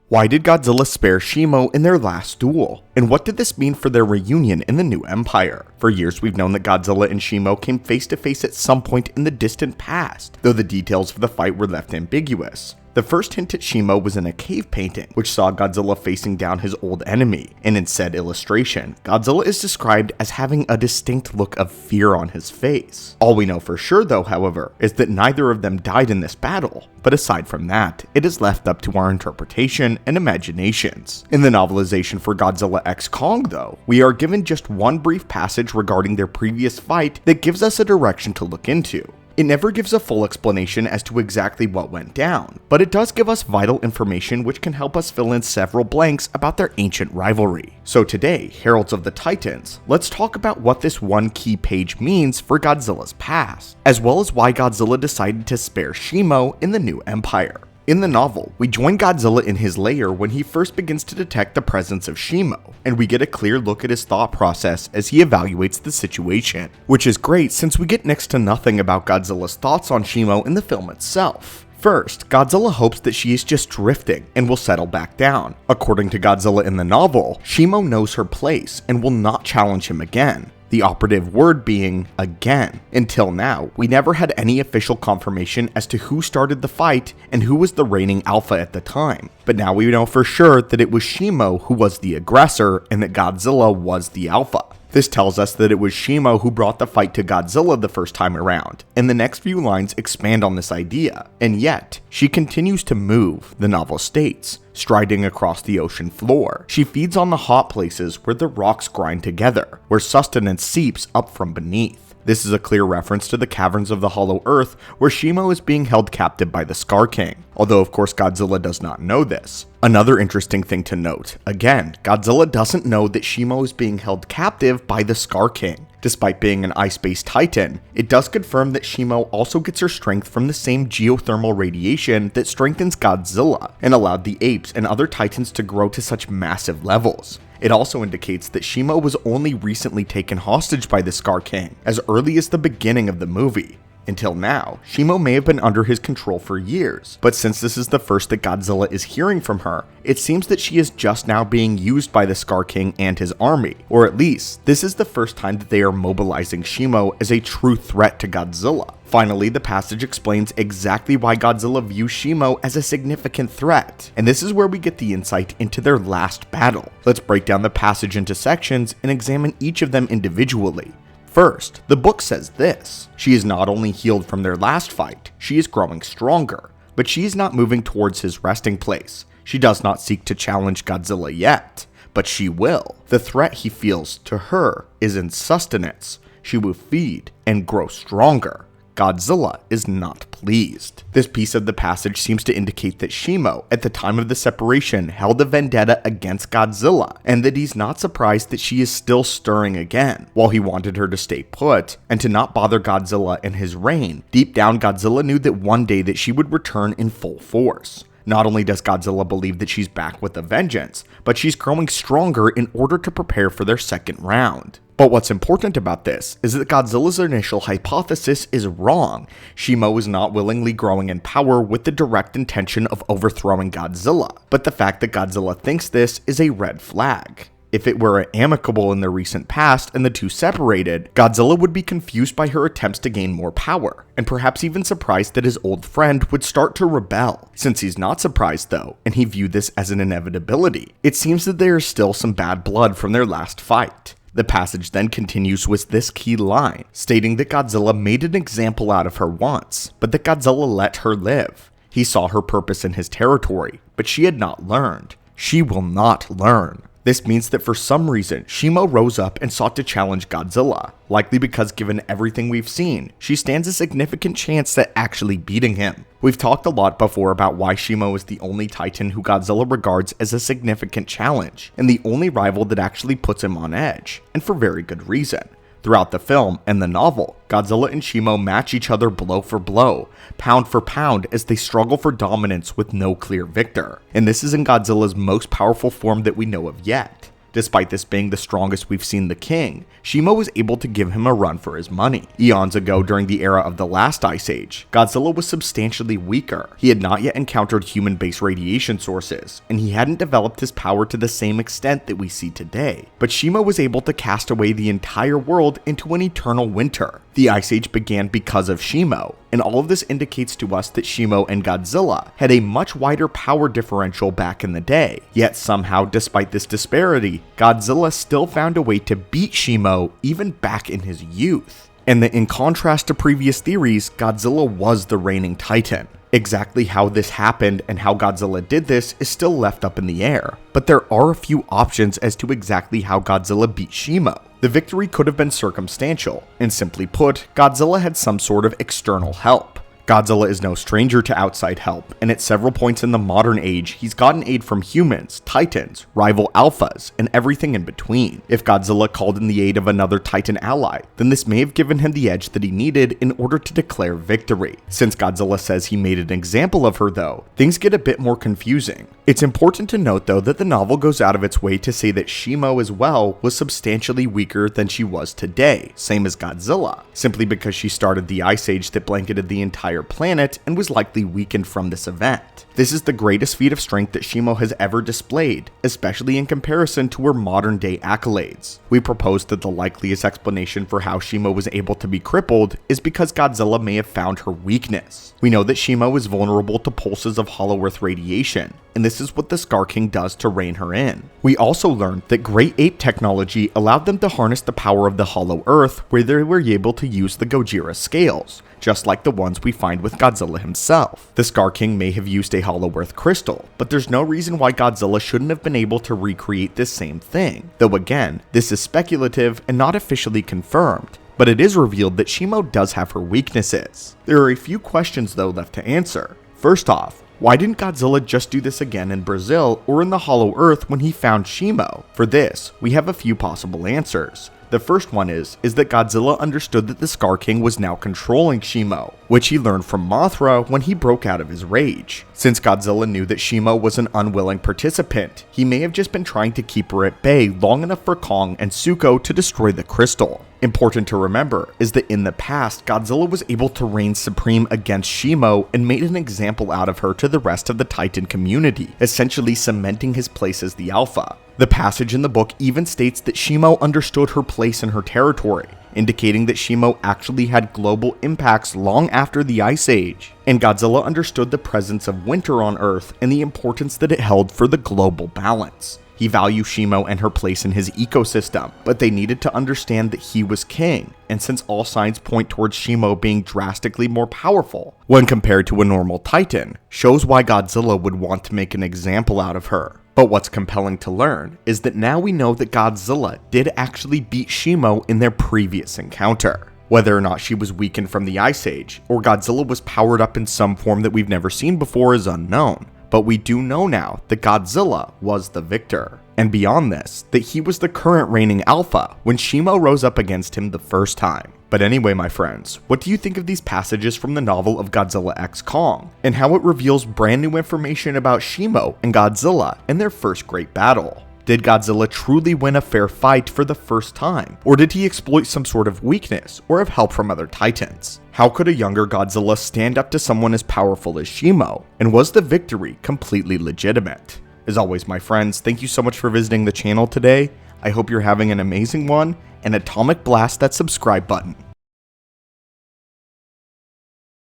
Why did Godzilla spare Shimo in their last duel? And what did this mean for their reunion in the new empire? For years we've known that Godzilla and Shimo came face to face at some point in the distant past, though the details of the fight were left ambiguous. The first hint at Shimo was in a cave painting, which saw Godzilla facing down his old enemy, and in said illustration, Godzilla is described as having a distinct look of fear on his face. All we know for sure though, however, is that neither of them died in this battle, but aside from that, it is left up to our interpretation and imaginations. In the novelization for Godzilla x Kong though, we are given just one brief passage regarding their previous fight that gives us a direction to look into. It never gives a full explanation as to exactly what went down, but it does give us vital information which can help us fill in several blanks about their ancient rivalry. So today, Heralds of the Titans, let's talk about what this one key page means for Godzilla's past, as well as why Godzilla decided to spare Shimo in the new empire. In the novel, we join Godzilla in his lair when he first begins to detect the presence of Shimo, and we get a clear look at his thought process as he evaluates the situation, which is great since we get next to nothing about Godzilla's thoughts on Shimo in the film itself. First, Godzilla hopes that she is just drifting and will settle back down. According to Godzilla in the novel, Shimo knows her place and will not challenge him again. The operative word being again. Until now, we never had any official confirmation as to who started the fight and who was the reigning alpha at the time. But now we know for sure that it was Shimo who was the aggressor and that Godzilla was the alpha. This tells us that it was Shimo who brought the fight to Godzilla the first time around, and the next few lines expand on this idea. And yet, she continues to move, the novel states, striding across the ocean floor. She feeds on the hot places where the rocks grind together, where sustenance seeps up from beneath. This is a clear reference to the caverns of the Hollow Earth, where Shimo is being held captive by the Scar King, although of course Godzilla does not know this. Another interesting thing to note, again, Godzilla doesn't know that Shimo is being held captive by the Scar King. Despite being an ice-based titan, it does confirm that Shimo also gets her strength from the same geothermal radiation that strengthens Godzilla and allowed the apes and other titans to grow to such massive levels. It also indicates that Shimo was only recently taken hostage by the Scar King, as early as the beginning of the movie. Until now, Shimo may have been under his control for years, but since this is the first that Godzilla is hearing from her, it seems that she is just now being used by the Scar King and his army, or at least, this is the first time that they are mobilizing Shimo as a true threat to Godzilla. Finally, the passage explains exactly why Godzilla views Shimo as a significant threat, and this is where we get the insight into their last battle. Let's break down the passage into sections and examine each of them individually. First, the book says this: she is not only healed from their last fight, she is growing stronger, but she is not moving towards his resting place. She does not seek to challenge Godzilla yet, but she will. The threat he feels to her is in sustenance. She will feed and grow stronger. Godzilla is not pleased. This piece of the passage seems to indicate that Shimo, at the time of the separation, held a vendetta against Godzilla, and that he's not surprised that she is still stirring again. While he wanted her to stay put, and to not bother Godzilla in his reign, deep down Godzilla knew that one day that she would return in full force. Not only does Godzilla believe that she's back with a vengeance, but she's growing stronger in order to prepare for their second round. But what's important about this is that Godzilla's initial hypothesis is wrong. Shimo is not willingly growing in power with the direct intention of overthrowing Godzilla, but the fact that Godzilla thinks this is a red flag. If it were amicable in the recent past and the two separated, Godzilla would be confused by her attempts to gain more power, and perhaps even surprised that his old friend would start to rebel. Since he's not surprised though, and he viewed this as an inevitability, it seems that there is still some bad blood from their last fight. The passage then continues with this key line, stating that Godzilla made an example out of her once, but that Godzilla let her live. He saw her purpose in his territory, but she had not learned. She will not learn. This means that for some reason, Shimo rose up and sought to challenge Godzilla, likely because given everything we've seen, she stands a significant chance at actually beating him. We've talked a lot before about why Shimo is the only Titan who Godzilla regards as a significant challenge, and the only rival that actually puts him on edge, and for very good reason. Throughout the film and the novel, Godzilla and Shimo match each other blow for blow, pound for pound as they struggle for dominance with no clear victor. And this is in Godzilla's most powerful form that we know of yet. Despite this being the strongest we've seen the king, Shimo was able to give him a run for his money. Eons ago, during the era of the last ice age, Godzilla was substantially weaker. He had not yet encountered human-based radiation sources, and he hadn't developed his power to the same extent that we see today. But Shimo was able to cast away the entire world into an eternal winter. The ice age began because of Shimo, and all of this indicates to us that Shimo and Godzilla had a much wider power differential back in the day. Yet somehow, despite this disparity, Godzilla still found a way to beat Shimo even back in his youth. And that in contrast to previous theories, Godzilla was the reigning titan. Exactly how this happened and how Godzilla did this is still left up in the air, but there are a few options as to exactly how Godzilla beat Shimo. The victory could have been circumstantial, and simply put, Godzilla had some sort of external help. Godzilla is no stranger to outside help, and at several points in the modern age, he's gotten aid from humans, titans, rival alphas, and everything in between. If Godzilla called in the aid of another titan ally, then this may have given him the edge that he needed in order to declare victory. Since Godzilla says he made an example of her though, things get a bit more confusing. It's important to note though that the novel goes out of its way to say that Shimo as well was substantially weaker than she was today, same as Godzilla, simply because she started the ice age that blanketed the entire planet and was likely weakened from this event. This is the greatest feat of strength that Shimo has ever displayed, especially in comparison to her modern day accolades. We propose that the likeliest explanation for how Shimo was able to be crippled is because Godzilla may have found her weakness. We know that Shimo is vulnerable to pulses of Hollow Earth radiation, and this is what the Scar King does to rein her in. We also learned that Great Ape technology allowed them to harness the power of the Hollow Earth, where they were able to use the Gojira scales, just like the ones we find with Godzilla himself. The Scar King may have used a Hollow Earth crystal, but there's no reason why Godzilla shouldn't have been able to recreate this same thing. Though again, this is speculative and not officially confirmed, but it is revealed that Shimo does have her weaknesses. There are a few questions though left to answer. First off, why didn't Godzilla just do this again in Brazil or in the Hollow Earth when he found Shimo? For this, we have a few possible answers. The first one is that Godzilla understood that the Scar King was now controlling Shimo, which he learned from Mothra when he broke out of his rage. Since Godzilla knew that Shimo was an unwilling participant, he may have just been trying to keep her at bay long enough for Kong and Zuko to destroy the crystal. Important to remember is that in the past, Godzilla was able to reign supreme against Shimo and made an example out of her to the rest of the Titan community, essentially cementing his place as the Alpha. The passage in the book even states that Shimo understood her place in her territory, indicating that Shimo actually had global impacts long after the Ice Age, and Godzilla understood the presence of winter on Earth and the importance that it held for the global balance. He valued Shimo and her place in his ecosystem, but they needed to understand that he was king, and since all signs point towards Shimo being drastically more powerful when compared to a normal Titan, shows why Godzilla would want to make an example out of her. But what's compelling to learn is that now we know that Godzilla did actually beat Shimo in their previous encounter. Whether or not she was weakened from the Ice Age, or Godzilla was powered up in some form that we've never seen before is unknown. But we do know now that Godzilla was the victor. And beyond this, that he was the current reigning alpha when Shimo rose up against him the first time. But anyway, my friends, what do you think of these passages from the novel of Godzilla x Kong, and how it reveals brand new information about Shimo and Godzilla in their first great battle? Did Godzilla truly win a fair fight for the first time? Or did he exploit some sort of weakness or have help from other titans? How could a younger Godzilla stand up to someone as powerful as Shimo? And was the victory completely legitimate? As always, my friends, thank you so much for visiting the channel today. I hope you're having an amazing one, and atomic blast that subscribe button.